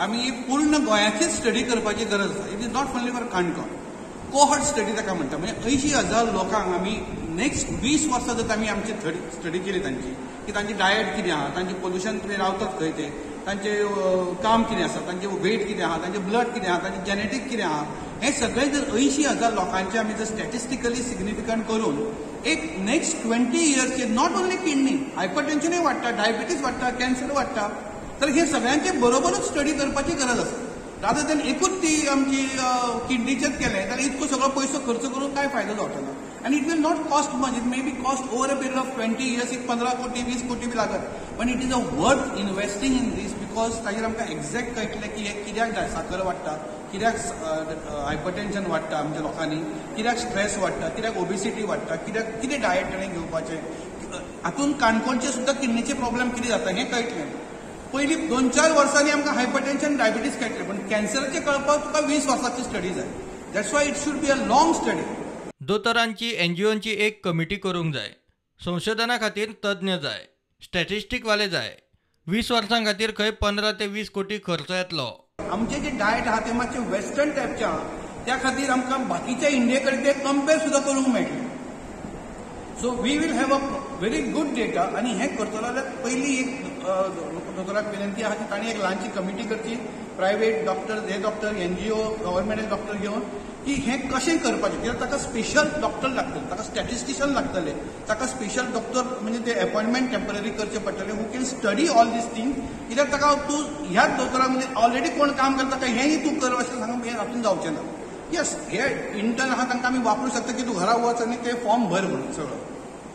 आमी पूर्ण गोंयाचीच स्टडी करपाची गरज आसा. It is not only for Canacona. Cohort study ताका म्हणटा, म्हणजे 80,000 लोकांक आमी नेक्स्ट 20 वर्सां जर आमी आमची स्टडी केली तांची, की तांची डायट कितें आहा, तांचे पोल्युशन कितें रावतात खंय ते, तांचे काम कितें आसा, तांचे वेट कितें आहा, तांचे ब्लड कितें आहा, तांचे जेनेटीक कितें आहा, हे सगळे जर 80,000 लोकांचे आमी जर स्टॅटिस्टिकली सिग्निफिकंट करून एक नेक्स्ट 20 इयर्सचे नॉट ओन्ली किडनी, हायपरटेन्शनूय वाडटा, डायबिटीज वाडटा, कॅन्सर वाडटा, तर हे सगळ्यांचे बरोबरच स्टडी करपाची गरज आसा. रादर दॅन एकूच ती आमची किडनीचेच केलें जाल्यार इतको सगळो पयसो खर्च करून काय फायदो जावचो ना. आनी it will not cost much. It may be cost over a period of 20 years, एक 15 कोटी 20 कोटी बी लागत, पण it is a worth investing in these, because ताजेर आमकां एक्झॅक्ट कळटलें की हे कित्याक साखर वाडटा, कित्याक हायपरटेन्शन वाडटा आमच्या लोकांनी, कित्याक स्ट्रेस वाडटा, कित्याक ओबेसिटी वाडटा, कित्याक कितें डायट ताणें घेवपाचें, हातून काणकोणचे सुद्दां किडनीचे प्रॉब्लेम कितें जाता हें कळटलें. पयलीं 2-4 वर्सांनी आमकां हायपरटेन्शन डायबिटीज कळटलें, पण कॅन्सराचें कळपाक तुका 20 वर्सांची स्टडी जाय. That's why it should be a long study. दोतोरांची एनजीओंची एक कमिटी करूंक जाय, संशोधना खातीर तज्ञ जाय, स्टॅटिस्टीक वाले जाय. 20 वर्सां खातीर खंय 15 ते 20 कोटी खर्च येतलो. आमचें जें डायट आहा तें मातशें वेस्टर्न टायपचें आहा, त्या खातीर आमकां बाकीच्या इंडिये कडेन तें कंपेर सुद्दां करूंक मेळटलें. So we will have a very good data. आनी हें करतलो जाल्यार पयलीं एक दोतोराक विनंती आहा की तांणी एक ल्हानशी कमिटी करची, प्रायवेट डॉक्टर, हे डॉक्टर, एनजीओ, गव्हर्मेंट डॉक्टर घेवन, की हें कशें करपाचें. कित्याक ताका स्पेशल डॉक्टर लागतले, ताका स्टॅटिस्टिशियन लागतले, ताका स्पेशल डॉक्टर म्हणजे ते अपॉयंटमेंट टेम्पररी करचे पडटले, who can study all these things. कित्याक ताका तूं ह्याच दोतोराक म्हणजे ऑलरेडी कोण काम करता काय हेंय तूं कर अशें सांगून हें हातून जावचें ना. येस, हे इंटर्न आहा तांकां आमी वापरूं शकता की तूं घरा वच आनी ते फॉर्म भर म्हणून सगळो.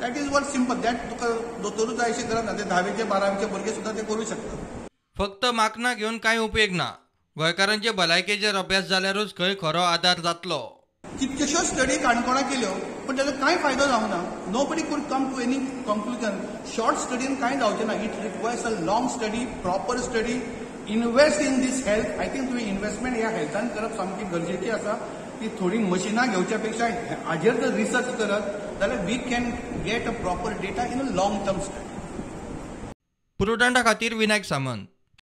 That is what simple. That तुका दोतोरूच जाय अशी गरज ना, ते 10वीचे 12वीचे भुरगे सुद्दां ते करूं शकतात. फक्त माकना घेवन कांय उपेग ना. गोंयकारांचे भलायकेचेर अभ्यास जाल्यारूच खंय खरो आदार जातलो. कितल्योश्यो स्टडी काणकोणाक केल्यो, पण ताजो कांय फायदो जावंक ना. Nobody could come to any conclusion. Short स्टडीन कांय जावचें ना. It requires a long study, proper study, invest in these health. I think तुवें इन्वेस्टमेंट ह्या हेल्थान करप सामकी गरजेची आसा. ती थोडी मशिनां घेवच्या पेक्षा हाजेर जर रिसर्च करत जाल्यार we can get a proper data in a long term study. पुरोदंडा खातीर विनायक सामंत.